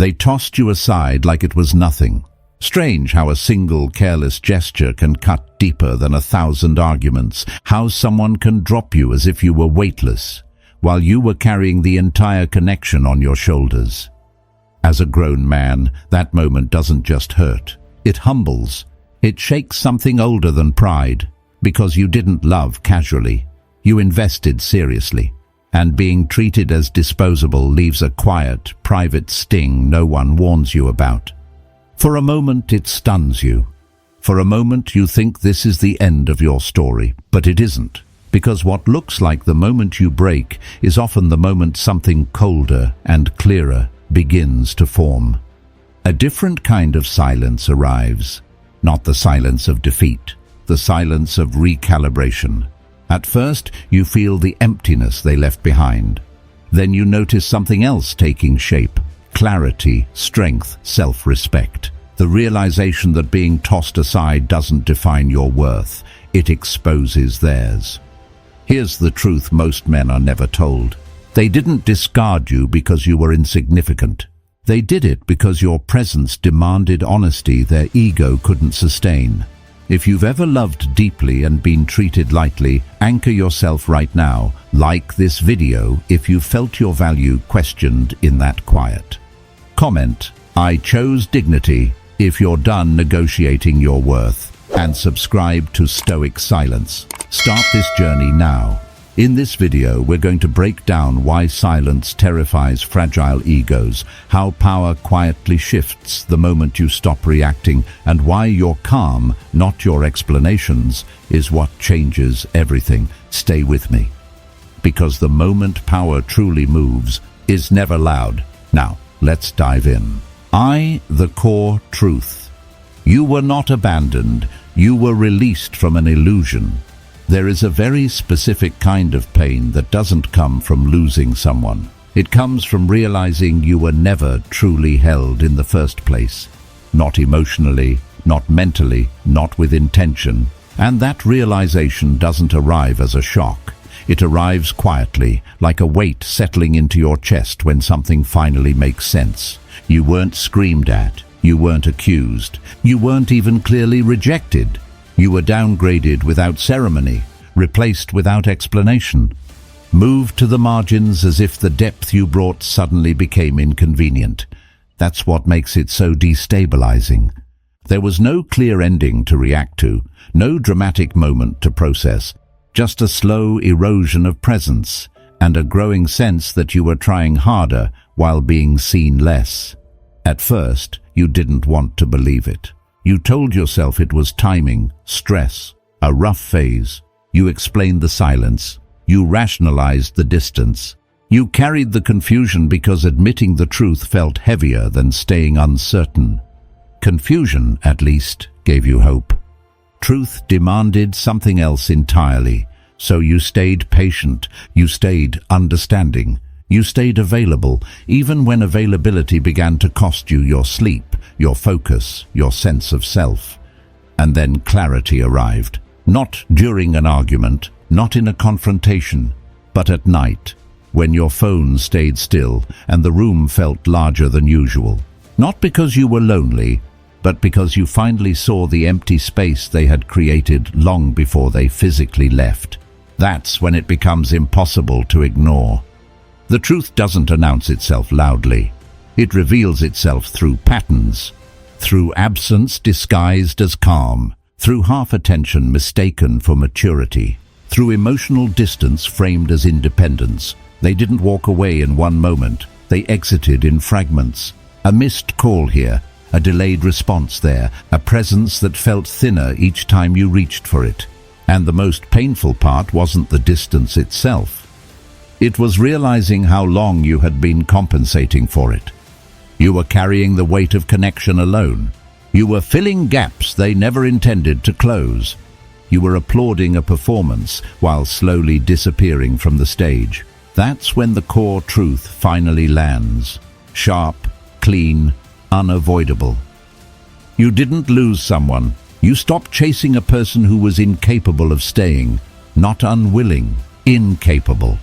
They tossed you aside like it was nothing. Strange how a single careless gesture can cut deeper than 1,000 arguments, how someone can drop you as if you were weightless, while you were carrying the entire connection on your shoulders. As a grown man, that moment doesn't just hurt. It humbles. It shakes something older than pride, because you didn't love casually. You invested seriously. And being treated as disposable leaves a quiet, private sting no one warns you about. For a moment it stuns you. For a moment you think this is the end of your story, but it isn't, because what looks like the moment you break is often the moment something colder and clearer begins to form. A different kind of silence arrives, not the silence of defeat, the silence of recalibration. At first, you feel the emptiness they left behind. Then you notice something else taking shape. Clarity, strength, self-respect. The realization that being tossed aside doesn't define your worth. It exposes theirs. Here's the truth most men are never told. They didn't discard you because you were insignificant. They did it because your presence demanded honesty their ego couldn't sustain. If you've ever loved deeply and been treated lightly, anchor yourself right now. Like this video if you felt your value questioned in that quiet. Comment, "I chose dignity," if you're done negotiating your worth. And subscribe to Stoic Silence. Start this journey now. In this video, we're going to break down why silence terrifies fragile egos, how power quietly shifts the moment you stop reacting, and why your calm, not your explanations, is what changes everything. Stay with me. Because the moment power truly moves is never loud. Now, let's dive in. The core truth. You were not abandoned. You were released from an illusion. There is a very specific kind of pain that doesn't come from losing someone. It comes from realizing you were never truly held in the first place. Not emotionally, not mentally, not with intention. And that realization doesn't arrive as a shock. It arrives quietly, like a weight settling into your chest when something finally makes sense. You weren't screamed at. You weren't accused. You weren't even clearly rejected. You were downgraded without ceremony, replaced without explanation, moved to the margins as if the depth you brought suddenly became inconvenient. That's what makes it so destabilizing. There was no clear ending to react to, no dramatic moment to process, just a slow erosion of presence and a growing sense that you were trying harder while being seen less. At first, you didn't want to believe it. You told yourself it was timing, stress, a rough phase. You explained the silence. You rationalized the distance. You carried the confusion because admitting the truth felt heavier than staying uncertain. Confusion, at least, gave you hope. Truth demanded something else entirely, so you stayed patient, you stayed understanding, you stayed available, even when availability began to cost you your sleep, your focus, your sense of self. And then clarity arrived, not during an argument, not in a confrontation, but at night, when your phone stayed still and the room felt larger than usual. Not because you were lonely, but because you finally saw the empty space they had created long before they physically left. That's when it becomes impossible to ignore. The truth doesn't announce itself loudly. It reveals itself through patterns, through absence disguised as calm, through half-attention mistaken for maturity, through emotional distance framed as independence. They didn't walk away in one moment. They exited in fragments. A missed call here, a delayed response there, a presence that felt thinner each time you reached for it. And the most painful part wasn't the distance itself. It was realizing how long you had been compensating for it. You were carrying the weight of connection alone. You were filling gaps they never intended to close. You were applauding a performance while slowly disappearing from the stage. That's when the core truth finally lands. Sharp, clean, unavoidable. You didn't lose someone. You stopped chasing a person who was incapable of staying. Not unwilling, incapable.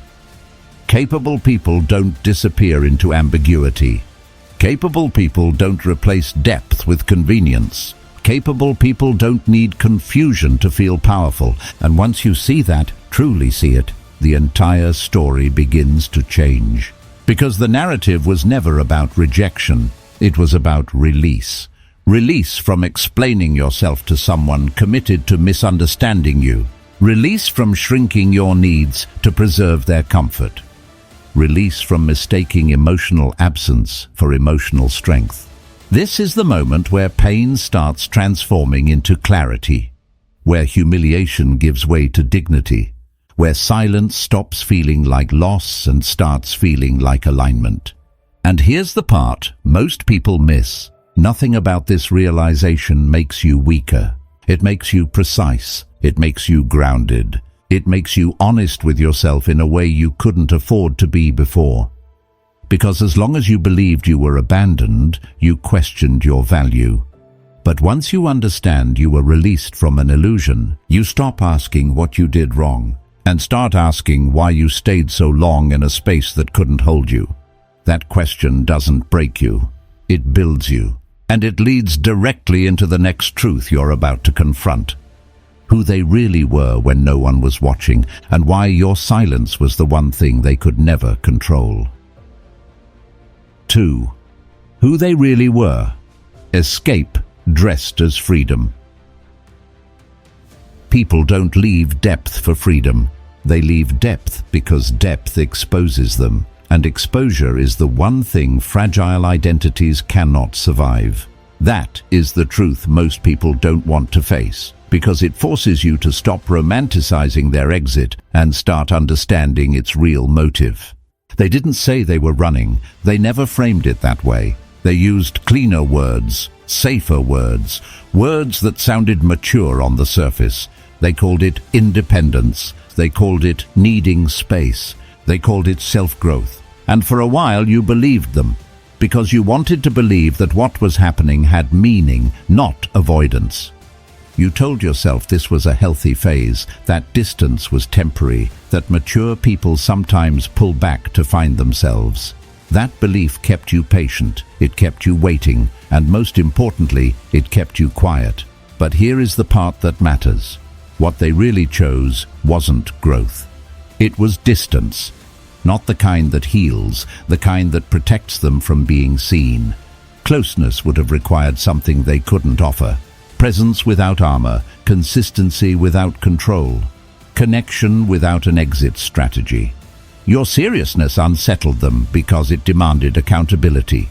Capable people don't disappear into ambiguity. Capable people don't replace depth with convenience. Capable people don't need confusion to feel powerful. And once you see that, truly see it, the entire story begins to change. Because the narrative was never about rejection. It was about release. Release from explaining yourself to someone committed to misunderstanding you. Release from shrinking your needs to preserve their comfort. Release from mistaking emotional absence for emotional strength. This is the moment where pain starts transforming into clarity, where humiliation gives way to dignity, where silence stops feeling like loss and starts feeling like alignment. And here's the part most people miss. Nothing about this realization makes you weaker. It makes you precise. It makes you grounded. It makes you honest with yourself in a way you couldn't afford to be before. Because as long as you believed you were abandoned, you questioned your value. But once you understand you were released from an illusion, you stop asking what you did wrong and start asking why you stayed so long in a space that couldn't hold you. That question doesn't break you. It builds you. And it leads directly into the next truth you're about to confront. Who they really were when no one was watching, and why your silence was the one thing they could never control. 2. Who they really were. Escape dressed as freedom. People don't leave depth for freedom. They leave depth because depth exposes them. And exposure is the one thing fragile identities cannot survive. That is the truth most people don't want to face, because it forces you to stop romanticizing their exit and start understanding its real motive. They didn't say they were running. They never framed it that way. They used cleaner words, safer words, words that sounded mature on the surface. They called it independence. They called it needing space. They called it self-growth. And for a while you believed them, because you wanted to believe that what was happening had meaning, not avoidance. You told yourself this was a healthy phase, that distance was temporary, that mature people sometimes pull back to find themselves. That belief kept you patient, it kept you waiting, and most importantly, it kept you quiet. But here is the part that matters. What they really chose wasn't growth. It was distance. Not the kind that heals, the kind that protects them from being seen. Closeness would have required something they couldn't offer. Presence without armor, consistency without control, connection without an exit strategy. Your seriousness unsettled them because it demanded accountability.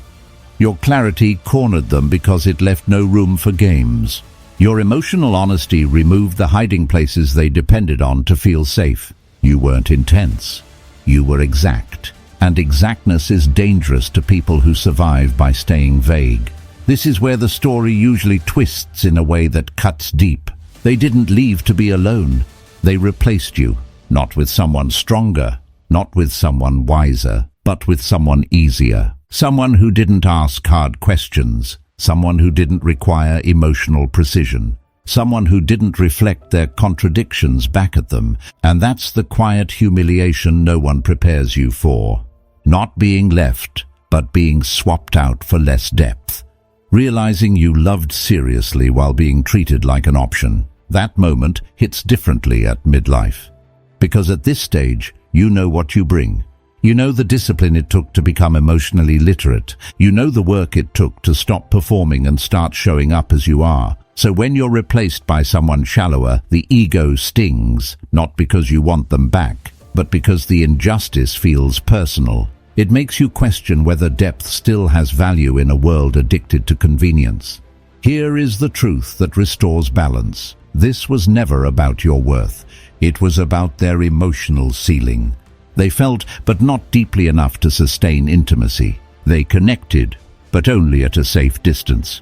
Your clarity cornered them because it left no room for games. Your emotional honesty removed the hiding places they depended on to feel safe. You weren't intense. You were exact. And exactness is dangerous to people who survive by staying vague. This is where the story usually twists in a way that cuts deep. They didn't leave to be alone. They replaced you, not with someone stronger, not with someone wiser, but with someone easier. Someone who didn't ask hard questions. Someone who didn't require emotional precision. Someone who didn't reflect their contradictions back at them. And that's the quiet humiliation no one prepares you for. Not being left, but being swapped out for less depth. Realizing you loved seriously while being treated like an option. That moment hits differently at midlife. Because at this stage, you know what you bring. You know the discipline it took to become emotionally literate. You know the work it took to stop performing and start showing up as you are. So when you're replaced by someone shallower, the ego stings, not because you want them back, but because the injustice feels personal. It makes you question whether depth still has value in a world addicted to convenience. Here is the truth that restores balance. This was never about your worth. It was about their emotional ceiling. They felt, but not deeply enough to sustain intimacy. They connected, but only at a safe distance.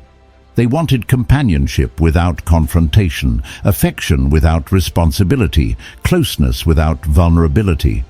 They wanted companionship without confrontation, affection without responsibility, closeness without vulnerability.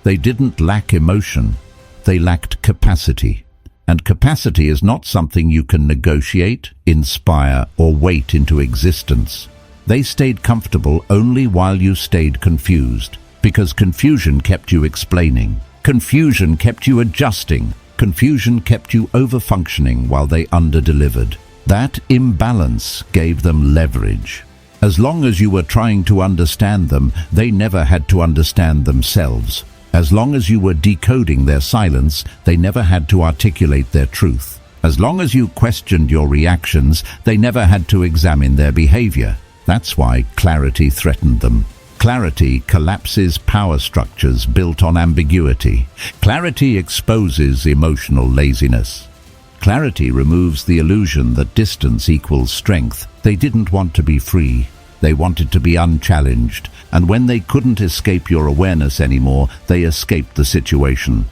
They didn't lack emotion. They lacked capacity. And capacity is not something you can negotiate, inspire, or wait into existence. They stayed comfortable only while you stayed confused, because confusion kept you explaining. Confusion kept you adjusting. Confusion kept you over-functioning while they under-delivered. That imbalance gave them leverage. As long as you were trying to understand them, they never had to understand themselves. As long as you were decoding their silence, they never had to articulate their truth. As long as you questioned your reactions, they never had to examine their behavior. That's why clarity threatened them. Clarity collapses power structures built on ambiguity. Clarity exposes emotional laziness. Clarity removes the illusion that distance equals strength. They didn't want to be free. They wanted to be unchallenged. And when they couldn't escape your awareness anymore, they escaped the situation.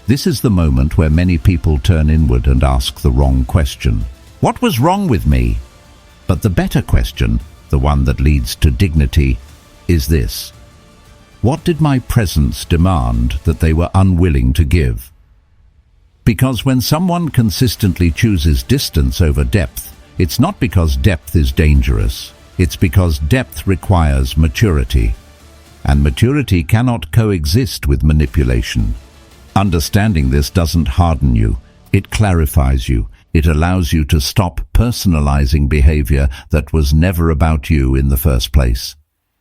This is the moment where many people turn inward and ask the wrong question. What was wrong with me? But the better question, the one that leads to dignity, is this: what did my presence demand that they were unwilling to give? Because when someone consistently chooses distance over depth, it's not because depth is dangerous. It's because depth requires maturity. And maturity cannot coexist with manipulation. Understanding this doesn't harden you. It clarifies you. It allows you to stop personalizing behavior that was never about you in the first place.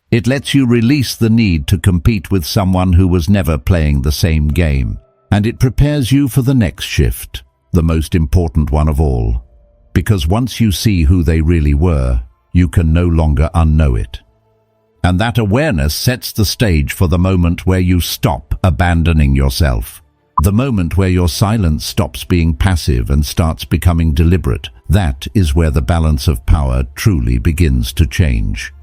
It lets you release the need to compete with someone who was never playing the same game. And it prepares you for the next shift, the most important one of all. Because once you see who they really were, you can no longer unknow it. And that awareness sets the stage for the moment where you stop abandoning yourself. The moment where your silence stops being passive and starts becoming deliberate. That is where the balance of power truly begins to change.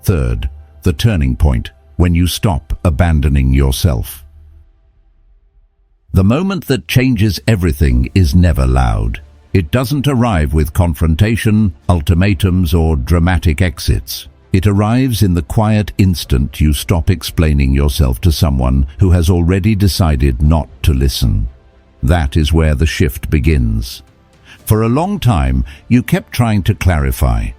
Third, the turning point, when you stop abandoning yourself. The moment that changes everything is never loud. It doesn't arrive with confrontation, ultimatums, or dramatic exits. It arrives in the quiet instant you stop explaining yourself to someone who has already decided not to listen. That is where the shift begins. For a long time, you kept trying to clarify.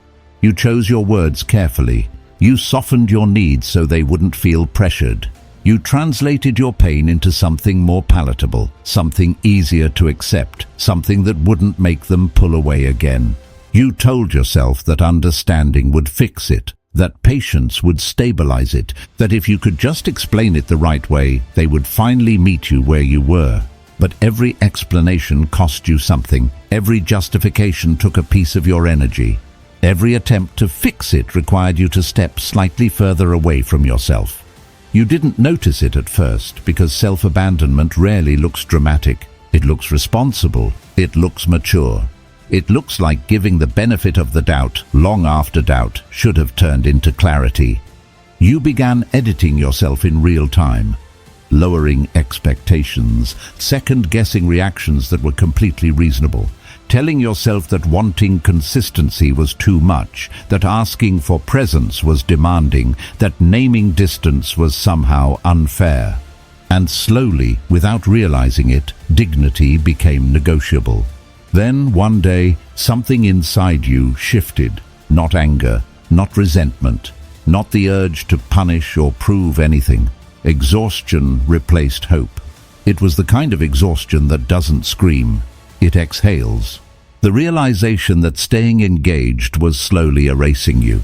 You chose your words carefully. You softened your needs so they wouldn't feel pressured. You translated your pain into something more palatable, something easier to accept, something that wouldn't make them pull away again. You told yourself that understanding would fix it, that patience would stabilize it, that if you could just explain it the right way, they would finally meet you where you were. But every explanation cost you something. Every justification took a piece of your energy. Every attempt to fix it required you to step slightly further away from yourself. You didn't notice it at first because self-abandonment rarely looks dramatic. It looks responsible. It looks mature. It looks like giving the benefit of the doubt long after doubt should have turned into clarity. You began editing yourself in real time, lowering expectations, second-guessing reactions that were completely reasonable, telling yourself that wanting consistency was too much, that asking for presence was demanding, that naming distance was somehow unfair. And slowly, without realizing it, dignity became negotiable. Then, one day, something inside you shifted. Not anger, not resentment, not the urge to punish or prove anything. Exhaustion replaced hope. It was the kind of exhaustion that doesn't scream. It exhales. The realization that staying engaged was slowly erasing you.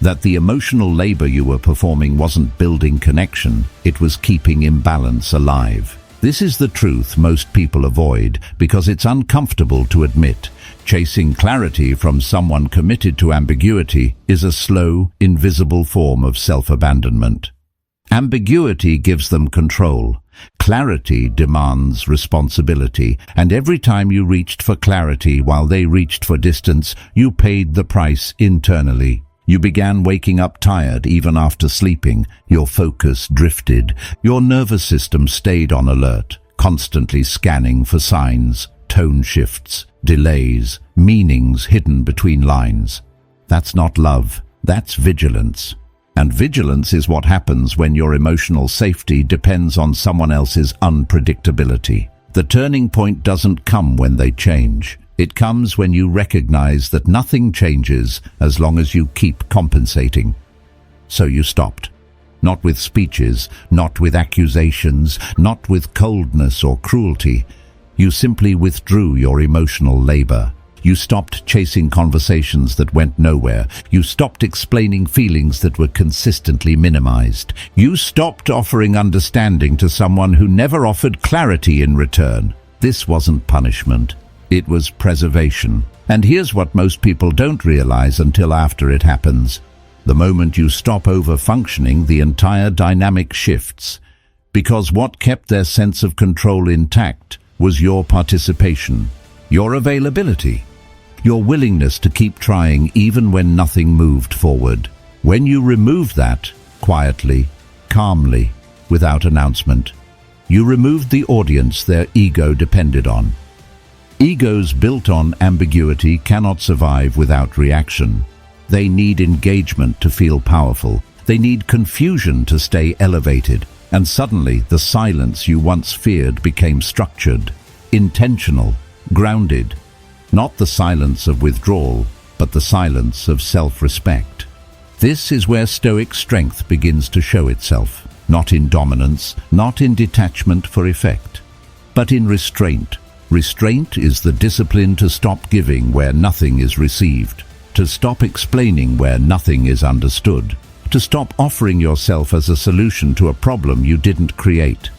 That the emotional labor you were performing wasn't building connection, it was keeping imbalance alive. This is the truth most people avoid because it's uncomfortable to admit. Chasing clarity from someone committed to ambiguity is a slow, invisible form of self-abandonment. Ambiguity gives them control. Clarity demands responsibility, and every time you reached for clarity while they reached for distance, you paid the price internally. You began waking up tired even after sleeping. Your focus drifted. Your nervous system stayed on alert, constantly scanning for signs, tone shifts, delays, meanings hidden between lines. That's not love. That's vigilance. And vigilance is what happens when your emotional safety depends on someone else's unpredictability. The turning point doesn't come when they change. It comes when you recognize that nothing changes as long as you keep compensating. So you stopped. Not with speeches, not with accusations, not with coldness or cruelty. You simply withdrew your emotional labor. You stopped chasing conversations that went nowhere. You stopped explaining feelings that were consistently minimized. You stopped offering understanding to someone who never offered clarity in return. This wasn't punishment. It was preservation. And here's what most people don't realize until after it happens. The moment you stop over-functioning, the entire dynamic shifts. Because what kept their sense of control intact was your participation, your availability, your willingness to keep trying even when nothing moved forward. When you removed that, quietly, calmly, without announcement, you removed the audience their ego depended on. Egos built on ambiguity cannot survive without reaction. They need engagement to feel powerful. They need confusion to stay elevated. And suddenly, the silence you once feared became structured, intentional, grounded. Not the silence of withdrawal, but the silence of self-respect. This is where Stoic strength begins to show itself, not in dominance, not in detachment for effect, but in restraint. Restraint is the discipline to stop giving where nothing is received, to stop explaining where nothing is understood, to stop offering yourself as a solution to a problem you didn't create.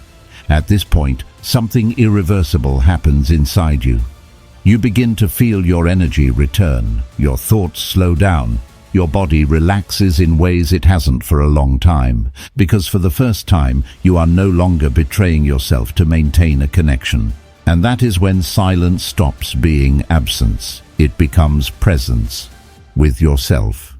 At this point, something irreversible happens inside you. You begin to feel your energy return, your thoughts slow down, your body relaxes in ways it hasn't for a long time, because for the first time you are no longer betraying yourself to maintain a connection. And that is when silence stops being absence. It becomes presence with yourself.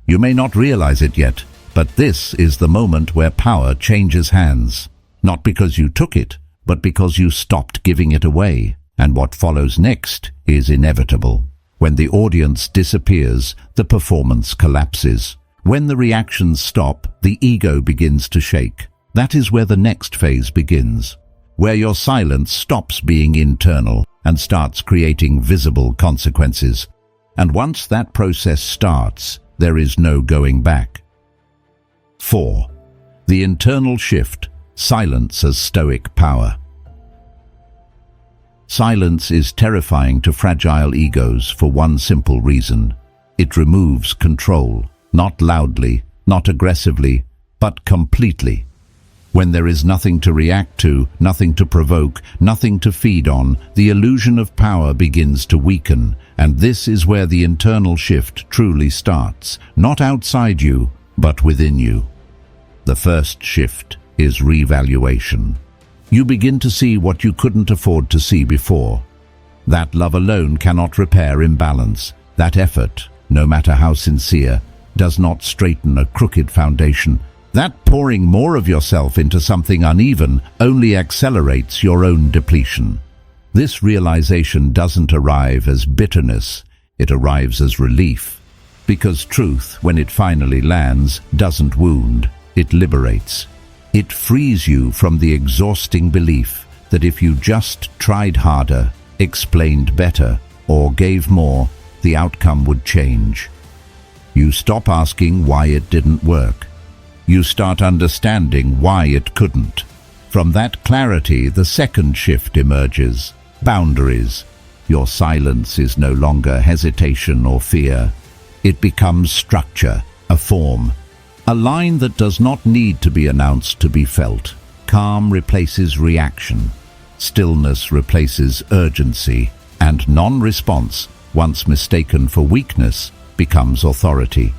You may not realize it yet, but this is the moment where power changes hands. Not because you took it, but because you stopped giving it away. And what follows next is inevitable. When the audience disappears, the performance collapses. When the reactions stop, the ego begins to shake. That is where the next phase begins, where your silence stops being internal and starts creating visible consequences. And once that process starts, there is no going back. 4. The internal shift, silence as Stoic power. Silence is terrifying to fragile egos for one simple reason. It removes control, not loudly, not aggressively, but completely. When there is nothing to react to, nothing to provoke, nothing to feed on, the illusion of power begins to weaken, and this is where the internal shift truly starts, not outside you, but within you. The first shift is revaluation. You begin to see what you couldn't afford to see before. That love alone cannot repair imbalance. That effort, no matter how sincere, does not straighten a crooked foundation. That pouring more of yourself into something uneven only accelerates your own depletion. This realization doesn't arrive as bitterness, it arrives as relief. Because truth, when it finally lands, doesn't wound, it liberates. It frees you from the exhausting belief that if you just tried harder, explained better, or gave more, the outcome would change. You stop asking why it didn't work. You start understanding why it couldn't. From that clarity, the second shift emerges. Boundaries. Your silence is no longer hesitation or fear. It becomes structure, a form. A line that does not need to be announced to be felt. Calm replaces reaction. Stillness replaces urgency. And non-response, once mistaken for weakness, becomes authority.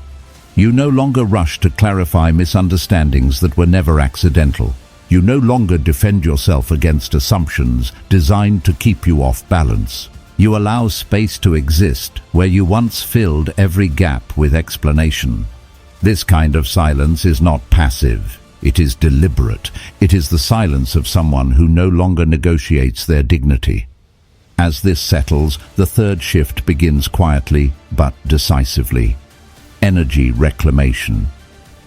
You no longer rush to clarify misunderstandings that were never accidental. You no longer defend yourself against assumptions designed to keep you off balance. You allow space to exist where you once filled every gap with explanation. This kind of silence is not passive. It is deliberate. It is the silence of someone who no longer negotiates their dignity. As this settles, the third shift begins quietly but decisively. Energy reclamation.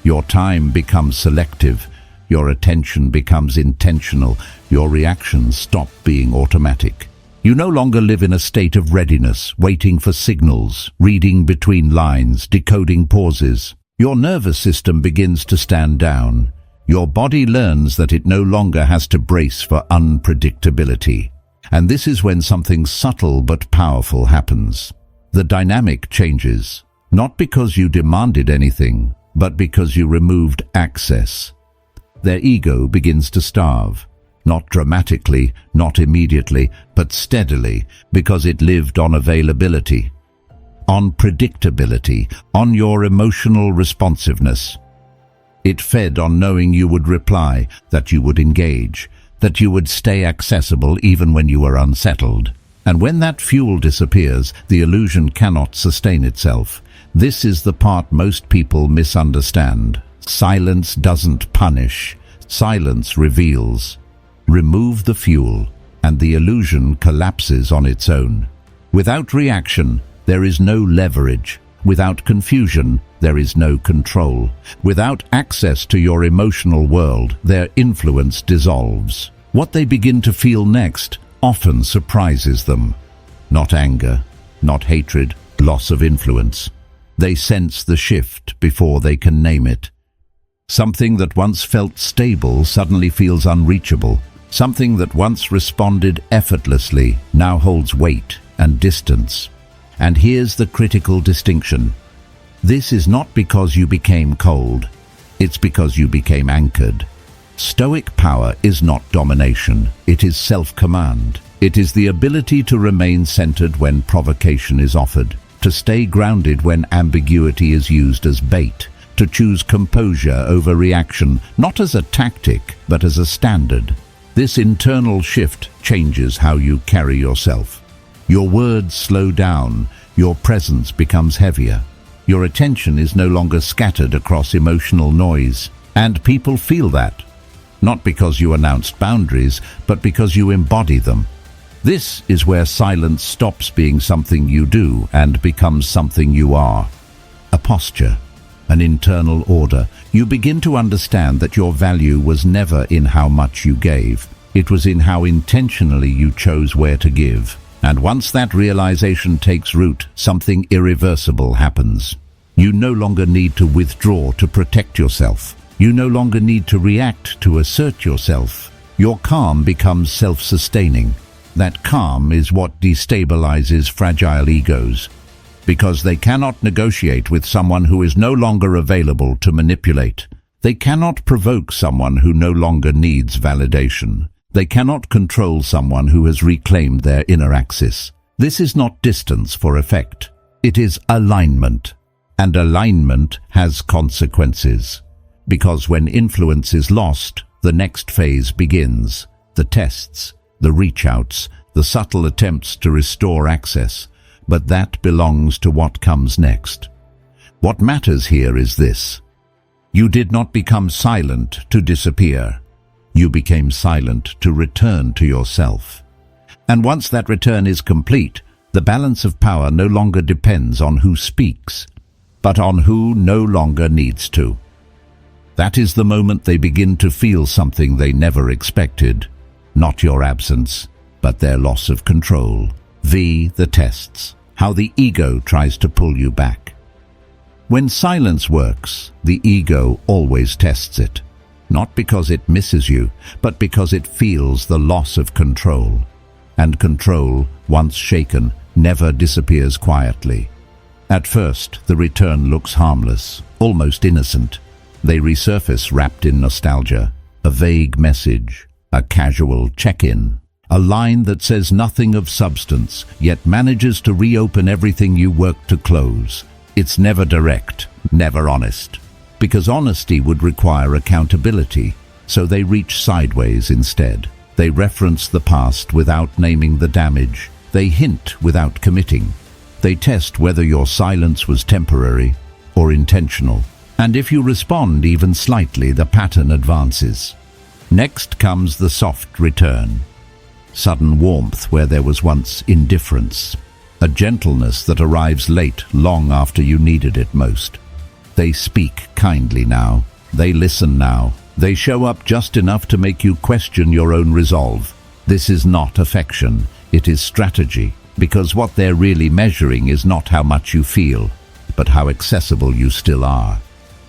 Your time becomes selective. Your attention becomes intentional. Your reactions stop being automatic. You no longer live in a state of readiness, waiting for signals, reading between lines, decoding pauses. Your nervous system begins to stand down. Your body learns that it no longer has to brace for unpredictability. And this is when something subtle but powerful happens. The dynamic changes, not because you demanded anything, but because you removed access. Their ego begins to starve, not dramatically, not immediately, but steadily, because it lived on availability, on predictability, on your emotional responsiveness. It fed on knowing you would reply, that you would engage, that you would stay accessible even when you were unsettled. And when that fuel disappears, the illusion cannot sustain itself. This is the part most people misunderstand. Silence doesn't punish. Silence reveals. Remove the fuel, and the illusion collapses on its own. Without reaction, there is no leverage. Without confusion, there is no control. Without access to your emotional world, their influence dissolves. What they begin to feel next often surprises them. Not anger, not hatred, loss of influence. They sense the shift before they can name it. Something that once felt stable suddenly feels unreachable. Something that once responded effortlessly now holds weight and distance. And here's the critical distinction. This is not because you became cold. It's because you became anchored. Stoic power is not domination. It is self-command. It is the ability to remain centered when provocation is offered, to stay grounded when ambiguity is used as bait, to choose composure over reaction, not as a tactic, but as a standard. This internal shift changes how you carry yourself. Your words slow down, your presence becomes heavier. Your attention is no longer scattered across emotional noise, and people feel that. Not because you announced boundaries, but because you embody them. This is where silence stops being something you do and becomes something you are. A posture, an internal order. You begin to understand that your value was never in how much you gave. It was in how intentionally you chose where to give. And once that realization takes root, something irreversible happens. You no longer need to withdraw to protect yourself. You no longer need to react to assert yourself. Your calm becomes self-sustaining. That calm is what destabilizes fragile egos, because they cannot negotiate with someone who is no longer available to manipulate. They cannot provoke someone who no longer needs validation. They cannot control someone who has reclaimed their inner axis. This is not distance for effect. It is alignment. And alignment has consequences. Because when influence is lost, the next phase begins. The tests, the reach-outs, the subtle attempts to restore access. But that belongs to what comes next. What matters here is this. You did not become silent to disappear. You became silent to return to yourself. And once that return is complete, the balance of power no longer depends on who speaks, but on who no longer needs to. That is the moment they begin to feel something they never expected. Not your absence, but their loss of control. The tests. How the ego tries to pull you back. When silence works, the ego always tests it. Not because it misses you, but because it feels the loss of control. And control, once shaken, never disappears quietly. At first, the return looks harmless, almost innocent. They resurface wrapped in nostalgia, a vague message, a casual check-in, a line that says nothing of substance, yet manages to reopen everything you worked to close. It's never direct, never honest. Because honesty would require accountability, so they reach sideways instead. They reference the past without naming the damage. They hint without committing. They test whether your silence was temporary or intentional. And if you respond even slightly, the pattern advances. Next comes the soft return. Sudden warmth where there was once indifference. A gentleness that arrives late, long after you needed it most. They speak kindly now. They listen now. They show up just enough to make you question your own resolve. This is not affection. It is strategy. Because what they're really measuring is not how much you feel, but how accessible you still are.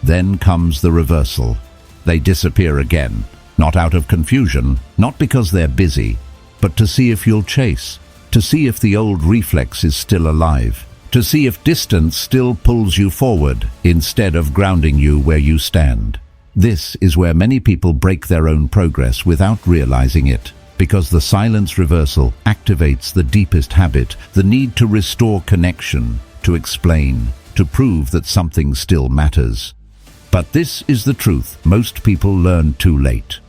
Then comes the reversal. They disappear again, not out of confusion, not because they're busy, but to see if you'll chase, to see if the old reflex is still alive, to see if distance still pulls you forward instead of grounding you where you stand. This is where many people break their own progress without realizing it, because the silence reversal activates the deepest habit, the need to restore connection, to explain, to prove that something still matters. But this is the truth most people learn too late.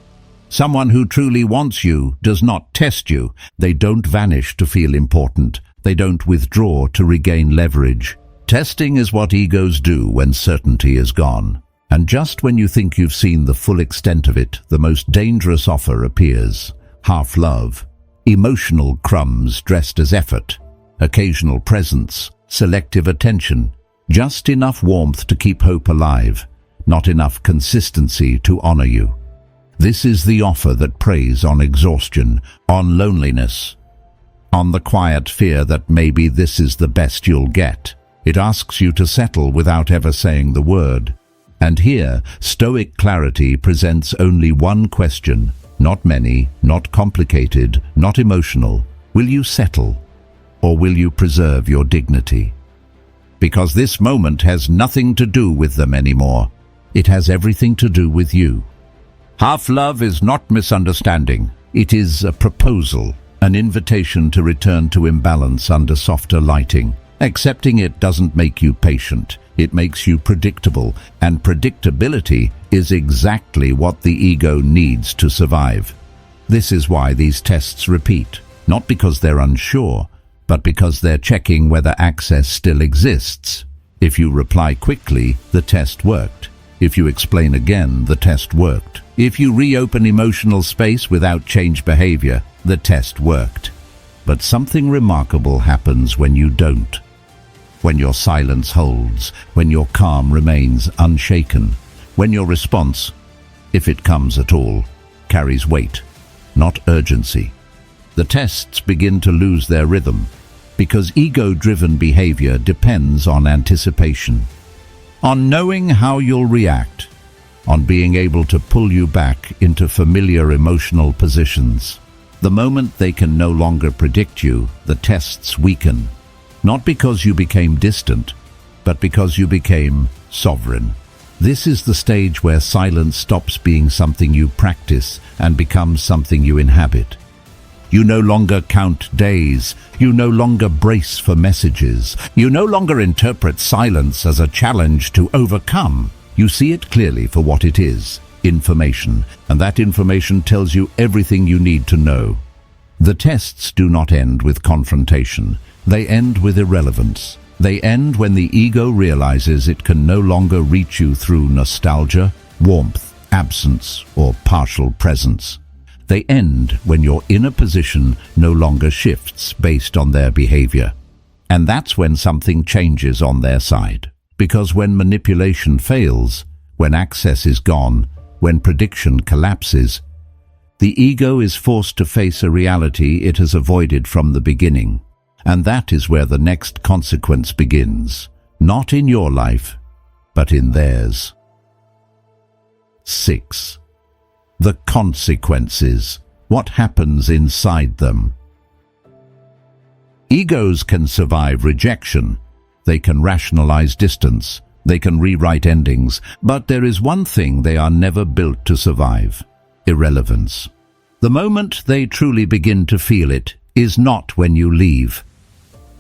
Someone who truly wants you does not test you. They don't vanish to feel important. They don't withdraw to regain leverage. Testing is what egos do when certainty is gone. And just when you think you've seen the full extent of it, the most dangerous offer appears. Half love, emotional crumbs dressed as effort, occasional presence, selective attention, just enough warmth to keep hope alive, not enough consistency to honor you. This is the offer that preys on exhaustion, on loneliness, on the quiet fear that maybe this is the best you'll get. It asks you to settle without ever saying the word. And here, Stoic clarity presents only one question, not many, not complicated, not emotional. Will you settle, or will you preserve your dignity? Because this moment has nothing to do with them anymore. It has everything to do with you. Half love is not misunderstanding. It is a proposal, an invitation to return to imbalance under softer lighting. Accepting it doesn't make you patient. It makes you predictable, and predictability is exactly what the ego needs to survive. This is why these tests repeat, not because they're unsure, but because they're checking whether access still exists. If you reply quickly, the test worked. If you explain again, the test worked. If you reopen emotional space without change behavior, the test worked. But something remarkable happens when you don't. When your silence holds, when your calm remains unshaken, when your response, if it comes at all, carries weight, not urgency. The tests begin to lose their rhythm, because ego-driven behavior depends on anticipation, on knowing how you'll react, on being able to pull you back into familiar emotional positions. The moment they can no longer predict you, the tests weaken. Not because you became distant, but because you became sovereign. This is the stage where silence stops being something you practice and becomes something you inhabit. You no longer count days. You no longer brace for messages. You no longer interpret silence as a challenge to overcome. You see it clearly for what it is, information, and that information tells you everything you need to know. The tests do not end with confrontation. They end with irrelevance. They end when the ego realizes it can no longer reach you through nostalgia, warmth, absence, or partial presence. They end when your inner position no longer shifts based on their behavior. And that's when something changes on their side. Because when manipulation fails, when access is gone, when prediction collapses, the ego is forced to face a reality it has avoided from the beginning. And that is where the next consequence begins, not in your life, but in theirs. 6. The consequences. What happens inside them? Egos can survive rejection. They can rationalize distance. They can rewrite endings. But there is one thing they are never built to survive: irrelevance. The moment they truly begin to feel it is not when you leave.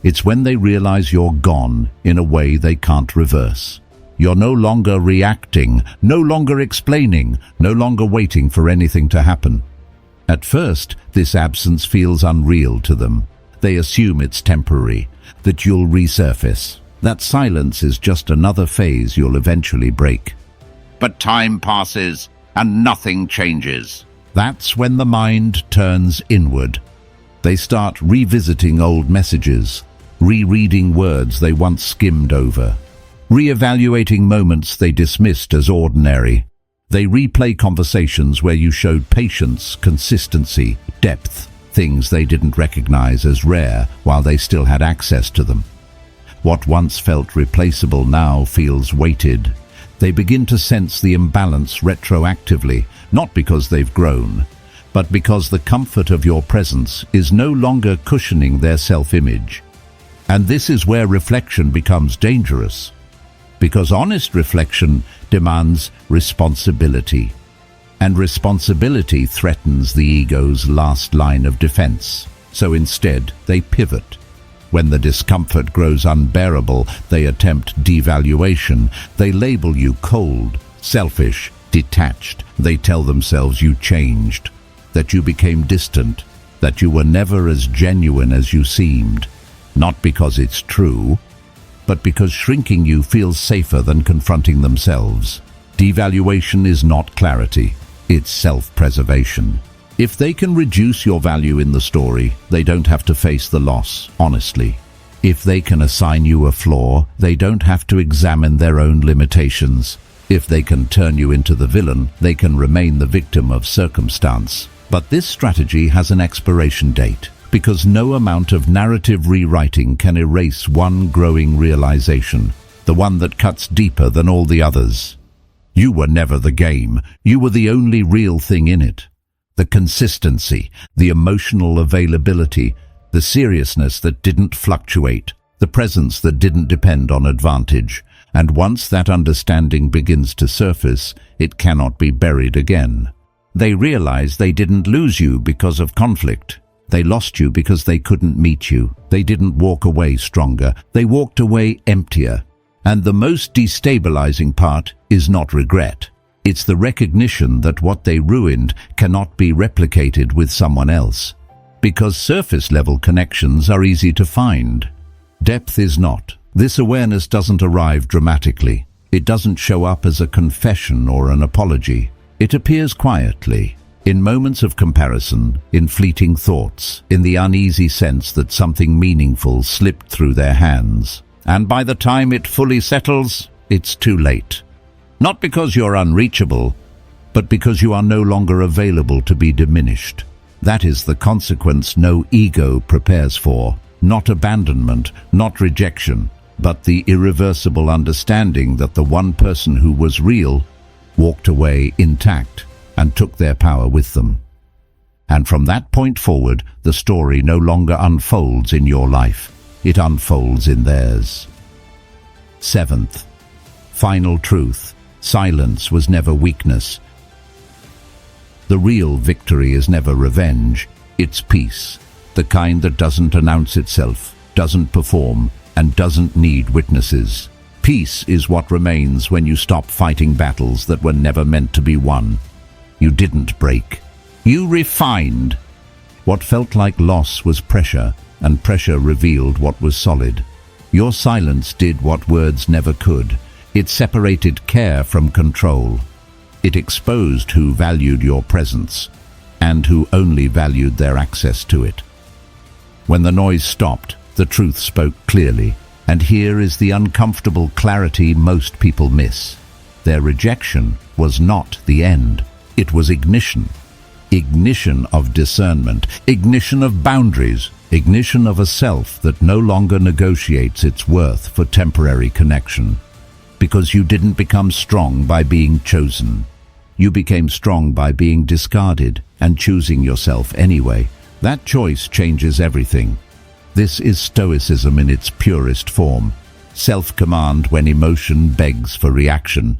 It's when they realize you're gone in a way they can't reverse. You're no longer reacting, no longer explaining, no longer waiting for anything to happen. At first, this absence feels unreal to them. They assume it's temporary, that you'll resurface, that silence is just another phase you'll eventually break. But time passes and nothing changes. That's when the mind turns inward. They start revisiting old messages, rereading words they once skimmed over, re-evaluating moments they dismissed as ordinary. They replay conversations where you showed patience, consistency, depth, things they didn't recognize as rare while they still had access to them. What once felt replaceable now feels weighted. They begin to sense the imbalance retroactively, not because they've grown, but because the comfort of your presence is no longer cushioning their self-image. And this is where reflection becomes dangerous, because honest reflection demands responsibility, and responsibility threatens the ego's last line of defense. So instead, they pivot. When the discomfort grows unbearable, they attempt devaluation. They label you cold, selfish, detached. They tell themselves you changed, that you became distant, that you were never as genuine as you seemed. Not because it's true, but because shrinking you feels safer than confronting themselves. Devaluation is not clarity, it's self-preservation. If they can reduce your value in the story, they don't have to face the loss, honestly. If they can assign you a flaw, they don't have to examine their own limitations. If they can turn you into the villain, they can remain the victim of circumstance. But this strategy has an expiration date, because no amount of narrative rewriting can erase one growing realization, the one that cuts deeper than all the others. You were never the game. You were the only real thing in it. The consistency, the emotional availability, the seriousness that didn't fluctuate, the presence that didn't depend on advantage. And once that understanding begins to surface, it cannot be buried again. They realize they didn't lose you because of conflict. They lost you because they couldn't meet you. They didn't walk away stronger. They walked away emptier. And the most destabilizing part is not regret. It's the recognition that what they ruined cannot be replicated with someone else. Because surface-level connections are easy to find. Depth is not. This awareness doesn't arrive dramatically. It doesn't show up as a confession or an apology. It appears quietly, in moments of comparison, in fleeting thoughts, in the uneasy sense that something meaningful slipped through their hands. And by the time it fully settles, it's too late. Not because you're unreachable, but because you are no longer available to be diminished. That is the consequence no ego prepares for. Not abandonment, not rejection, but the irreversible understanding that the one person who was real walked away intact and took their power with them. And from that point forward, the story no longer unfolds in your life. It unfolds in theirs. Seventh, final truth. Silence was never weakness. The real victory is never revenge. It's peace. The kind that doesn't announce itself, doesn't perform, and doesn't need witnesses. Peace is what remains when you stop fighting battles that were never meant to be won. You didn't break. You refined. What felt like loss was pressure, and pressure revealed what was solid. Your silence did what words never could. It separated care from control. It exposed who valued your presence, and who only valued their access to it. When the noise stopped, the truth spoke clearly. And here is the uncomfortable clarity most people miss. Their rejection was not the end. It was ignition. Ignition of discernment. Ignition of boundaries. Ignition of a self that no longer negotiates its worth for temporary connection. Because you didn't become strong by being chosen. You became strong by being discarded and choosing yourself anyway. That choice changes everything. This is Stoicism in its purest form. Self-command when emotion begs for reaction.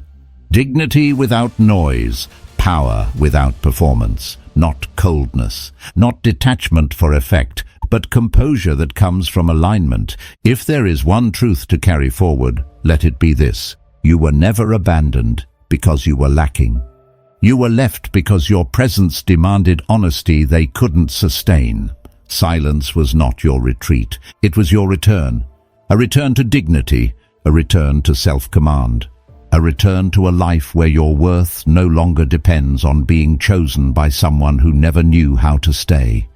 Dignity without noise. Power without performance. Not coldness. Not detachment for effect, but composure that comes from alignment. If there is one truth to carry forward, let it be this. You were never abandoned because you were lacking. You were left because your presence demanded honesty they couldn't sustain. Silence was not your retreat. It was your return. A return to dignity, a return to self-command, a return to a life where your worth no longer depends on being chosen by someone who never knew how to stay.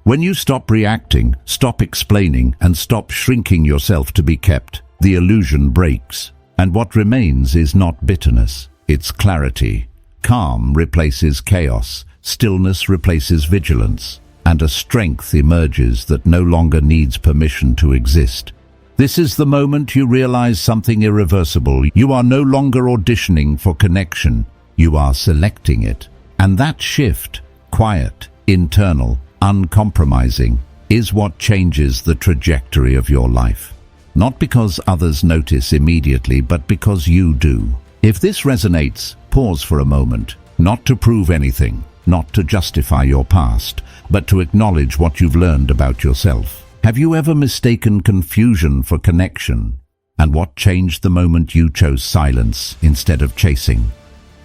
When you stop reacting, stop explaining, and stop shrinking yourself to be kept, the illusion breaks. And what remains is not bitterness, it's clarity. Calm replaces chaos, stillness replaces vigilance. And a strength emerges that no longer needs permission to exist. This is the moment you realize something irreversible. You are no longer auditioning for connection. You are selecting it. And that shift, quiet, internal, uncompromising, is what changes the trajectory of your life. Not because others notice immediately, but because you do. If this resonates, pause for a moment, not to prove anything, not to justify your past, but to acknowledge what you've learned about yourself. Have you ever mistaken confusion for connection? And what changed the moment you chose silence instead of chasing?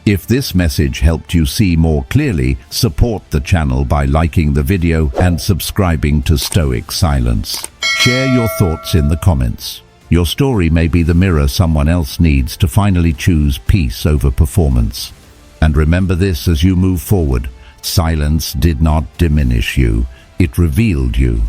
If this message helped you see more clearly, support the channel by liking the video and subscribing to Stoic Silence. Share your thoughts in the comments. Your story may be the mirror someone else needs to finally choose peace over performance. And remember this as you move forward: silence did not diminish you, it revealed you.